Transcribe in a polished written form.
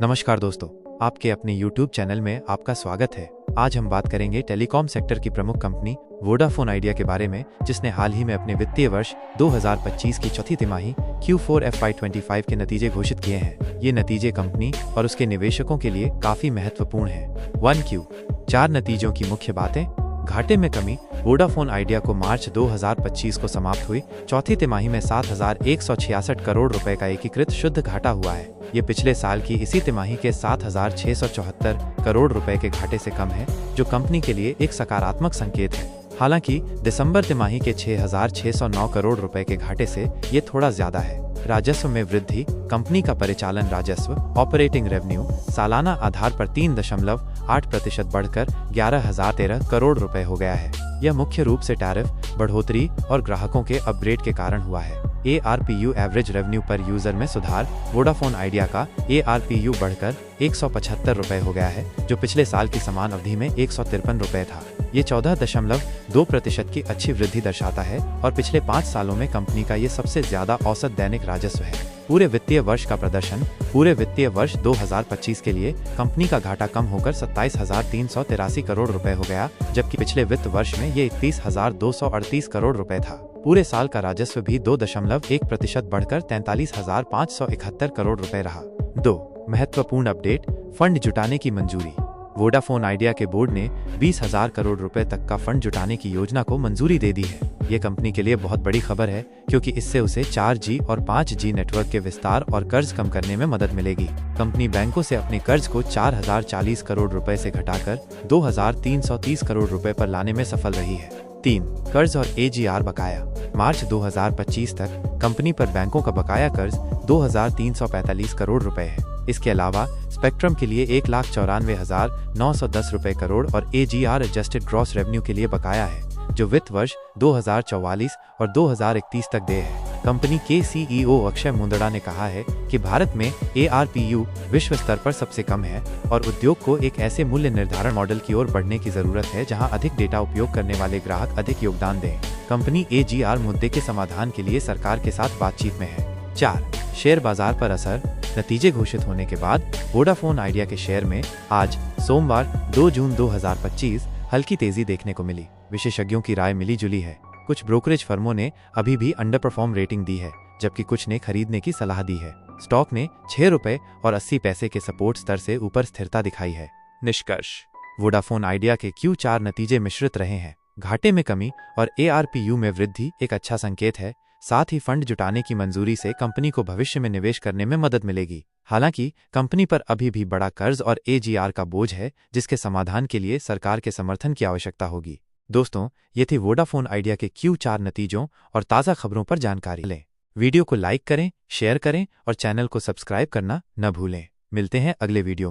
नमस्कार दोस्तों, आपके अपने YouTube चैनल में आपका स्वागत है। आज हम बात करेंगे टेलीकॉम सेक्टर की प्रमुख कंपनी वोडाफोन आइडिया के बारे में, जिसने हाल ही में अपने वित्तीय वर्ष 2025 की चौथी तिमाही Q4 FY25 के नतीजे घोषित किए हैं। ये नतीजे कंपनी और उसके निवेशकों के लिए काफी महत्वपूर्ण हैं। 1Q 4 नतीजों की मुख्य बातें। घाटे में कमी। वोडाफोन आइडिया को मार्च 2025 को समाप्त हुई चौथी तिमाही में 7,166 करोड़ रुपए का एकीकृत शुद्ध घाटा हुआ है। ये पिछले साल की इसी तिमाही के 7,674 करोड़ रुपए के घाटे से कम है, जो कंपनी के लिए एक सकारात्मक संकेत है। हालांकि दिसंबर तिमाही के 6,609 करोड़ रुपए के घाटे से ये थोड़ा ज्यादा है। राजस्व में वृद्धि। कंपनी का परिचालन राजस्व ऑपरेटिंग रेवेन्यू सालाना आधार पर 3.8% बढ़कर 11,013 करोड़ रुपए हो गया है। यह मुख्य रूप से टैरिफ बढ़ोतरी और ग्राहकों के अपग्रेड के कारण हुआ है। ARPU एवरेज रेवेन्यू पर यूजर में सुधार। वोडाफोन आइडिया का ARPU बढ़कर 175 रुपए हो गया है, जो पिछले साल की समान अवधि में 153 रुपए था। ये 14.2% की अच्छी वृद्धि दर्शाता है और पिछले 5 सालों में कंपनी का ये सबसे ज्यादा औसत दैनिक राजस्व है। पूरे वित्तीय वर्ष का प्रदर्शन। पूरे वित्तीय वर्ष 2025 के लिए कंपनी का घाटा कम होकर 27,383 करोड़ रुपए हो गया, जबकि पिछले वित्त वर्ष में ये 31,238 करोड़ रुपए था। पूरे साल का राजस्व भी 2.1% बढ़कर 43,571 करोड़ रुपए रहा। 2 महत्वपूर्ण अपडेट। फंड जुटाने की मंजूरी। वोडाफोन आइडिया के बोर्ड ने 20,000 करोड़ रुपए तक का फंड जुटाने की योजना को मंजूरी दे दी है। ये कंपनी के लिए बहुत बड़ी खबर है, क्योंकि इससे उसे 4G और 5G नेटवर्क के विस्तार और कर्ज कम करने में मदद मिलेगी। कंपनी बैंकों से अपने कर्ज को 4,040 करोड़ रुपए से घटाकर 2,330 करोड़ रुपए पर लाने में सफल रही है। 3 कर्ज और AGR बकाया। मार्च 2025 तक कंपनी पर बैंकों का बकाया कर्ज 2,345 करोड़ रुपए है। इसके अलावा स्पेक्ट्रम के लिए 1,94,910 रुपए करोड़ और AGR एडजस्टेड ग्रॉस रेवेन्यू के लिए बकाया है, जो वित्त वर्ष 2044 और 2031 तक देय है। कंपनी के CEO अक्षय मुंदड़ा ने कहा है कि भारत में ARPU विश्व स्तर पर सबसे कम है और उद्योग को एक ऐसे मूल्य निर्धारण मॉडल की ओर बढ़ने की जरूरत है जहां अधिक डेटा उपयोग करने वाले ग्राहक अधिक योगदान दें। कंपनी AGR मुद्दे के समाधान के लिए सरकार के साथ बातचीत में है। 4 शेयर बाजार पर असर। नतीजे घोषित होने के बाद वोडाफोन आइडिया के शेयर में आज सोमवार 2 जून 2025 हल्की तेजी देखने को मिली। विशेषज्ञों की राय मिली जुली है। कुछ ब्रोकरेज फर्मों ने अभी भी अंडर परफॉर्म रेटिंग दी है, जबकि कुछ ने खरीदने की सलाह दी है। स्टॉक ने 6 रुपए और 80 पैसे के सपोर्ट स्तर से ऊपर स्थिरता दिखाई है। निष्कर्ष। वोडाफोन आइडिया के Q4 नतीजे मिश्रित रहे हैं। घाटे में कमी और ARPU में वृद्धि एक अच्छा संकेत है। साथ ही फंड जुटाने की मंजूरी से कंपनी को भविष्य में निवेश करने में मदद मिलेगी। हालांकि कंपनी पर अभी भी बड़ा कर्ज और AGR का बोझ है, जिसके समाधान के लिए सरकार के समर्थन की आवश्यकता होगी। दोस्तों, ये थी वोडाफोन आइडिया के Q4 नतीजों और ताज़ा खबरों पर जानकारी लें। वीडियो को लाइक करें, शेयर करें और चैनल को सब्सक्राइब करना न भूलें। मिलते हैं अगले वीडियो में।